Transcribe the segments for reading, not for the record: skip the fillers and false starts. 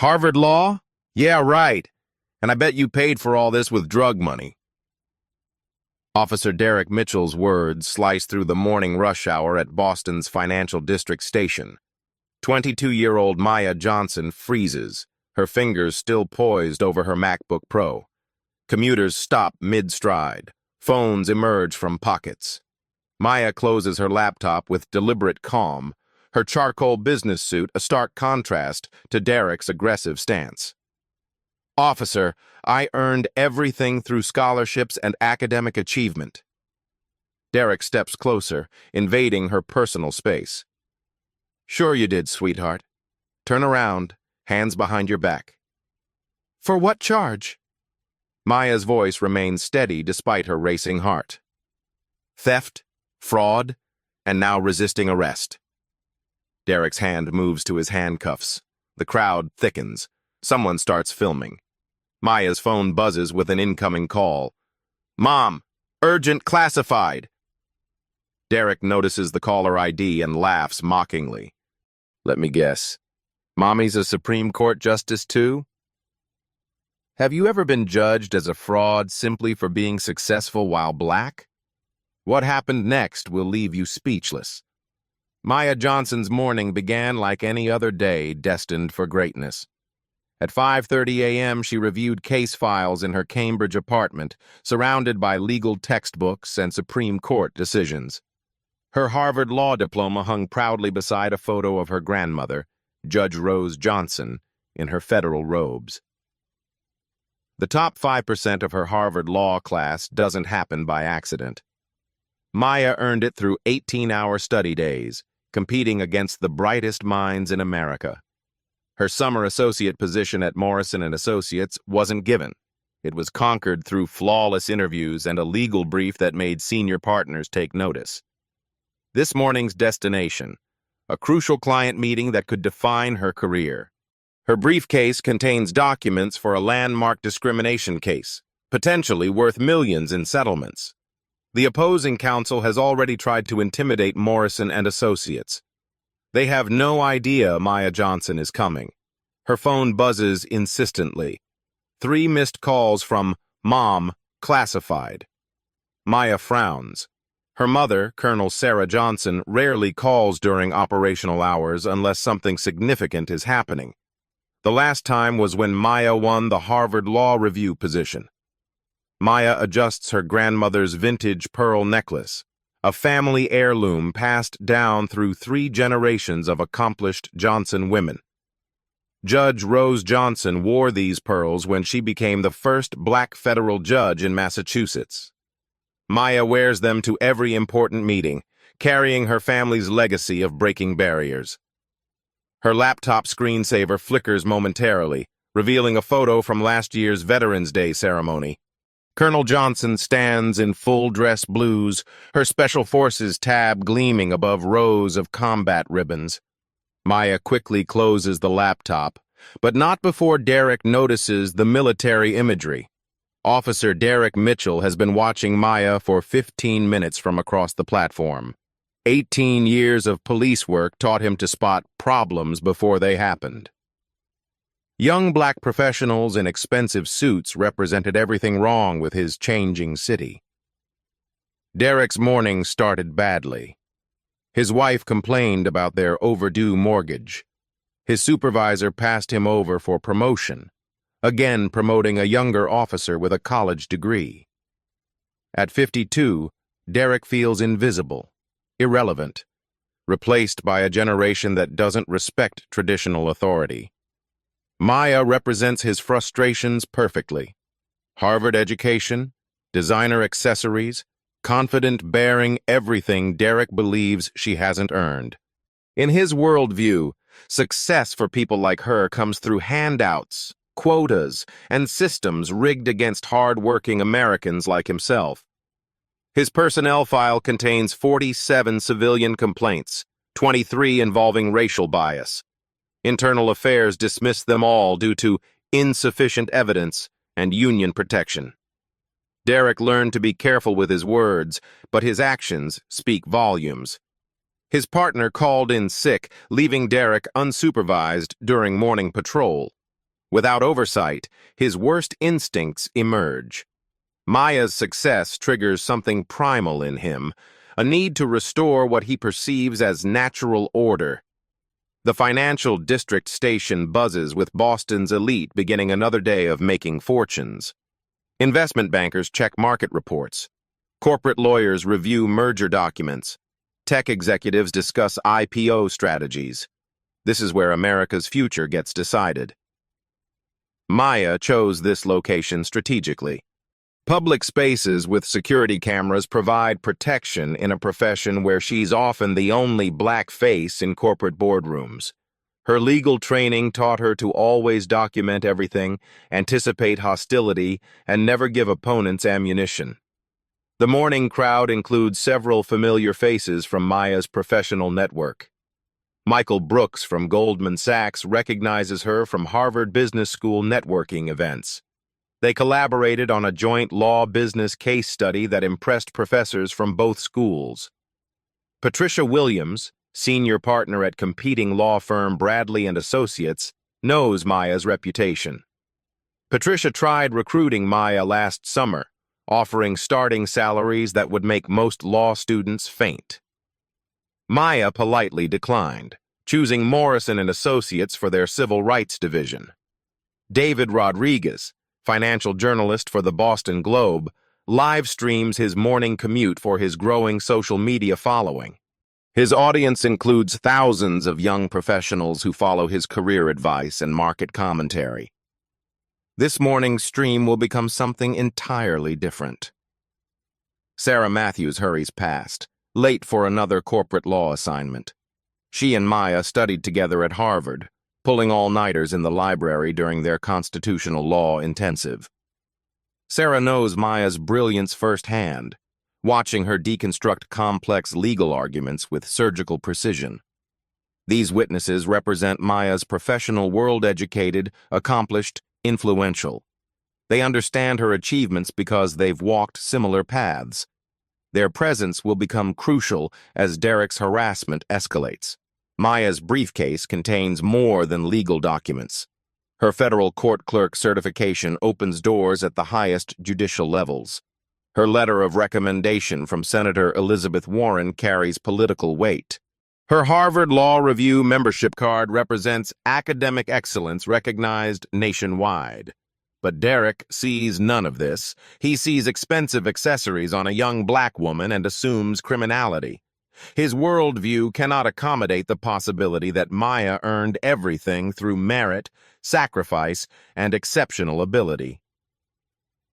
Harvard Law? Yeah, right. And I bet you paid for all this with drug money. Officer Derek Mitchell's words sliced through the morning rush hour at Boston's Financial District Station. 22-year-old Maya Johnson freezes, her fingers still poised over her MacBook Pro. Commuters stop mid-stride. Phones emerge from pockets. Maya closes her laptop with deliberate calm, her charcoal business suit a stark contrast to Derek's aggressive stance. Officer, I earned everything through scholarships and academic achievement. Derek steps closer, invading her personal space. Sure you did, sweetheart. Turn around, hands behind your back. For what charge? Maya's voice remained steady despite her racing heart. Theft, fraud, and now resisting arrest. Derek's hand moves to his handcuffs. The crowd thickens. Someone starts filming. Maya's phone buzzes with an incoming call. Mom, urgent classified. Derek notices the caller ID and laughs mockingly. Let me guess. Mommy's a Supreme Court justice too? Have you ever been judged as a fraud simply for being successful while black? What happened next will leave you speechless. Maya Johnson's morning began like any other day destined for greatness. At 5:30 a.m., she reviewed case files in her Cambridge apartment, surrounded by legal textbooks and Supreme Court decisions. Her Harvard Law diploma hung proudly beside a photo of her grandmother, Judge Rose Johnson, in her federal robes. The top 5% of her Harvard Law class doesn't happen by accident. Maya earned it through 18-hour study days, competing against the brightest minds in America. Her summer associate position at Morrison & Associates wasn't given. It was conquered through flawless interviews and a legal brief that made senior partners take notice. This morning's destination, a crucial client meeting that could define her career. Her briefcase contains documents for a landmark discrimination case, potentially worth millions in settlements. The opposing counsel has already tried to intimidate Morrison & Associates. They have no idea Maya Johnson is coming. Her phone buzzes insistently. 3 missed calls from Mom, classified. Maya frowns. Her mother, Colonel Sarah Johnson, rarely calls during operational hours unless something significant is happening. The last time was when Maya won the Harvard Law Review position. Maya adjusts her grandmother's vintage pearl necklace, a family heirloom passed down through 3 generations of accomplished Johnson women. Judge Rose Johnson wore these pearls when she became the first black federal judge in Massachusetts. Maya wears them to every important meeting, carrying her family's legacy of breaking barriers. Her laptop screensaver flickers momentarily, revealing a photo from last year's Veterans Day ceremony. Colonel Johnson stands in full dress blues, her Special Forces tab gleaming above rows of combat ribbons. Maya quickly closes the laptop, but not before Derek notices the military imagery. Officer Derek Mitchell has been watching Maya for 15 minutes from across the platform. 18 years of police work taught him to spot problems before they happened. Young black professionals in expensive suits represented everything wrong with his changing city. Derek's morning started badly. His wife complained about their overdue mortgage. His supervisor passed him over for promotion, again promoting a younger officer with a college degree. At 52, Derek feels invisible, irrelevant, replaced by a generation that doesn't respect traditional authority. Maya represents his frustrations perfectly. Harvard education, designer accessories, confident bearing everything Derek believes she hasn't earned. In his worldview, success for people like her comes through handouts, quotas, and systems rigged against hard-working Americans like himself. His personnel file contains 47 civilian complaints, 23 involving racial bias. Internal Affairs dismissed them all due to insufficient evidence and union protection. Derek learned to be careful with his words, but his actions speak volumes. His partner called in sick, leaving Derek unsupervised during morning patrol. Without oversight, his worst instincts emerge. Maya's success triggers something primal in him, a need to restore what he perceives as natural order. The financial district station buzzes with Boston's elite beginning another day of making fortunes. Investment bankers check market reports. Corporate lawyers review merger documents. Tech executives discuss IPO strategies. This is where America's future gets decided. Maya chose this location strategically. Public spaces with security cameras provide protection in a profession where she's often the only black face in corporate boardrooms. Her legal training taught her to always document everything, anticipate hostility, and never give opponents ammunition. The morning crowd includes several familiar faces from Maya's professional network. Michael Brooks from Goldman Sachs recognizes her from Harvard Business School networking events. They collaborated on a joint law business case study that impressed professors from both schools. Patricia Williams, senior partner at competing law firm Bradley & Associates, knows Maya's reputation. Patricia tried recruiting Maya last summer, offering starting salaries that would make most law students faint. Maya politely declined, choosing Morrison & Associates for their civil rights division. David Rodriguez, financial journalist for the Boston Globe, live streams his morning commute for his growing social media following. His audience includes thousands of young professionals who follow his career advice and market commentary. This morning's stream will become something entirely different. Sarah Matthews hurries past, late for another corporate law assignment. She and Maya studied together at Harvard, pulling all-nighters in the library during their constitutional law intensive. Sarah knows Maya's brilliance firsthand, watching her deconstruct complex legal arguments with surgical precision. These witnesses represent Maya's professional world-educated, accomplished, influential. They understand her achievements because they've walked similar paths. Their presence will become crucial as Derek's harassment escalates. Maya's briefcase contains more than legal documents. Her federal court clerk certification opens doors at the highest judicial levels. Her letter of recommendation from Senator Elizabeth Warren carries political weight. Her Harvard Law Review membership card represents academic excellence recognized nationwide. But Derek sees none of this. He sees expensive accessories on a young black woman and assumes criminality. His worldview cannot accommodate the possibility that Maya earned everything through merit, sacrifice, and exceptional ability.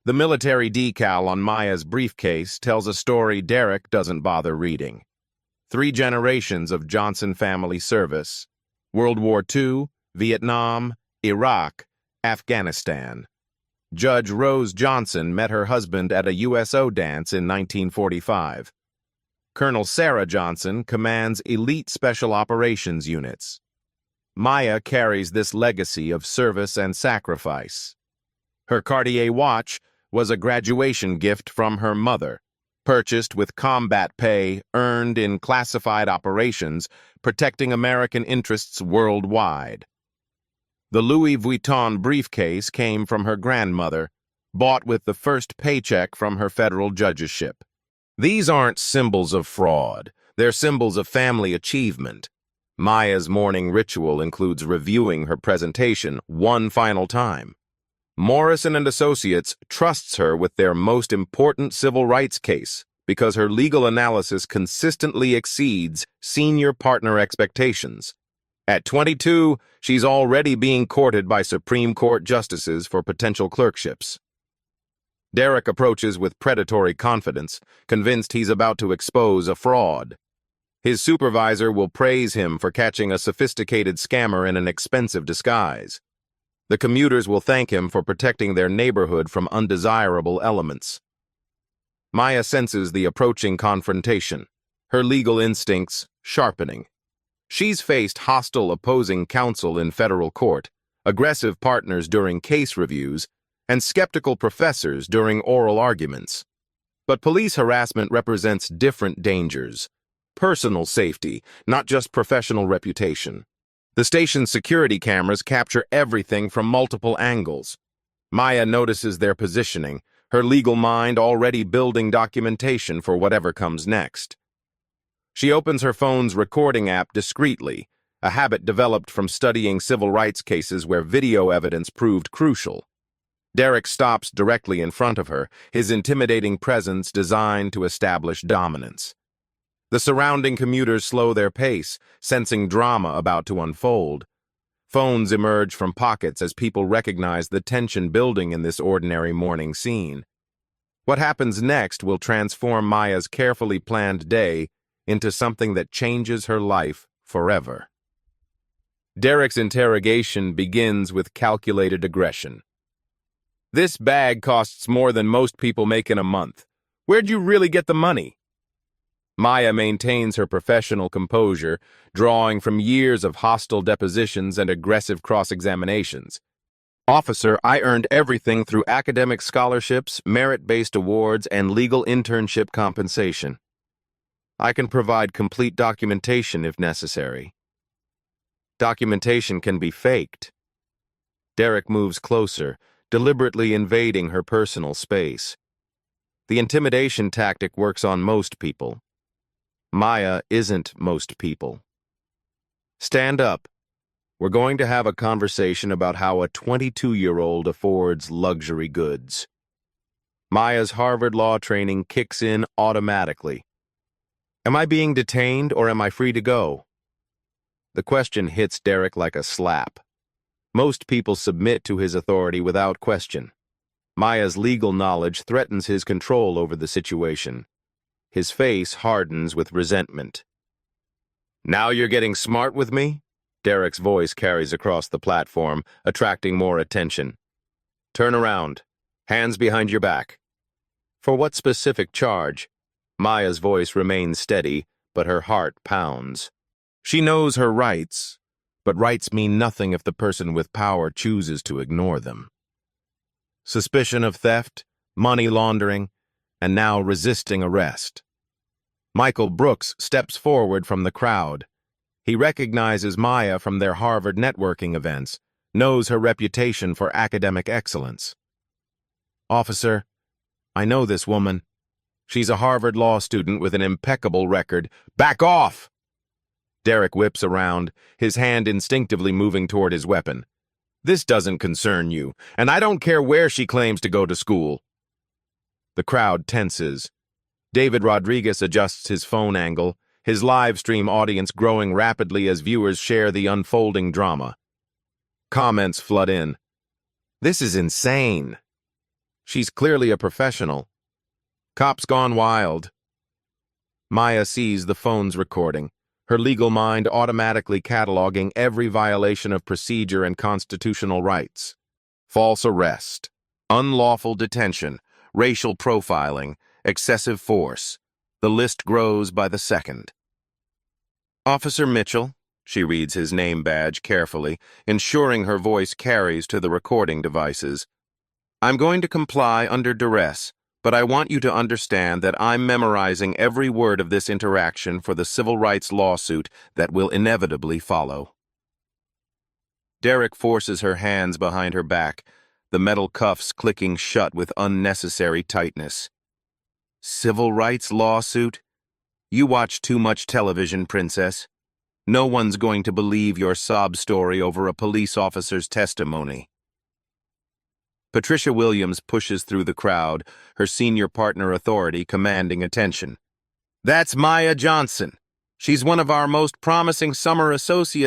The military decal on Maya's briefcase tells a story Derek doesn't bother reading. 3 generations of Johnson family service: World War II, Vietnam, Iraq, Afghanistan. Judge Rose Johnson met her husband at a USO dance in 1945. Colonel Sarah Johnson commands elite special operations units. Maya carries this legacy of service and sacrifice. Her Cartier watch was a graduation gift from her mother, purchased with combat pay earned in classified operations, protecting American interests worldwide. The Louis Vuitton briefcase came from her grandmother, bought with the first paycheck from her federal judgeship. These aren't symbols of fraud, they're symbols of family achievement. Maya's morning ritual includes reviewing her presentation one final time. Morrison & Associates trusts her with their most important civil rights case because her legal analysis consistently exceeds senior partner expectations. At 22, she's already being courted by Supreme Court justices for potential clerkships. Derek approaches with predatory confidence, convinced he's about to expose a fraud. His supervisor will praise him for catching a sophisticated scammer in an expensive disguise. The commuters will thank him for protecting their neighborhood from undesirable elements. Maya senses the approaching confrontation, her legal instincts sharpening. She's faced hostile opposing counsel in federal court, aggressive partners during case reviews, and skeptical professors during oral arguments. But police harassment represents different dangers: personal safety, not just professional reputation. The station's security cameras capture everything from multiple angles. Maya notices their positioning, her legal mind already building documentation for whatever comes next. She opens her phone's recording app discreetly, a habit developed from studying civil rights cases where video evidence proved crucial. Derek stops directly in front of her, his intimidating presence designed to establish dominance. The surrounding commuters slow their pace, sensing drama about to unfold. Phones emerge from pockets as people recognize the tension building in this ordinary morning scene. What happens next will transform Maya's carefully planned day into something that changes her life forever. Derek's interrogation begins with calculated aggression. "This bag costs more than most people make in a month. Where'd you really get the money?" Maya maintains her professional composure, drawing from years of hostile depositions and aggressive cross-examinations. "Officer, I earned everything through academic scholarships, merit-based awards, and legal internship compensation. I can provide complete documentation if necessary." Documentation can be faked. Derek moves closer, deliberately invading her personal space. The intimidation tactic works on most people. Maya isn't most people. "Stand up. We're going to have a conversation about how a 22-year-old affords luxury goods." Maya's Harvard law training kicks in automatically. "Am I being detained or am I free to go?" The question hits Derek like a slap. Most people submit to his authority without question. Maya's legal knowledge threatens his control over the situation. His face hardens with resentment. "Now you're getting smart with me?" Derek's voice carries across the platform, attracting more attention. "Turn around. Hands behind your back." "For what specific charge?" Maya's voice remains steady, but her heart pounds. She knows her rights, but rights mean nothing if the person with power chooses to ignore them. "Suspicion of theft, money laundering, and now resisting arrest." Michael Brooks steps forward from the crowd. He recognizes Maya from their Harvard networking events, knows her reputation for academic excellence. "Officer, I know this woman. She's a Harvard law student with an impeccable record." "Back off!" Derek whips around, his hand instinctively moving toward his weapon. "This doesn't concern you, and I don't care where she claims to go to school." The crowd tenses. David Rodriguez adjusts his phone angle, his live stream audience growing rapidly as viewers share the unfolding drama. Comments flood in. "This is insane. She's clearly a professional. Cops gone wild." Maya sees the phone's recording, her legal mind automatically cataloging every violation of procedure and constitutional rights. False arrest, unlawful detention, racial profiling, excessive force. The list grows by the second. "Officer Mitchell," she reads his name badge carefully, ensuring her voice carries to the recording devices. "I'm going to comply under duress, but I want you to understand that I'm memorizing every word of this interaction for the civil rights lawsuit that will inevitably follow." Derek forces her hands behind her back, the metal cuffs clicking shut with unnecessary tightness. "Civil rights lawsuit? You watch too much television, Princess. No one's going to believe your sob story over a police officer's testimony." Patricia Williams pushes through the crowd, her senior partner authority commanding attention. "That's Maya Johnson. She's one of our most promising summer associates."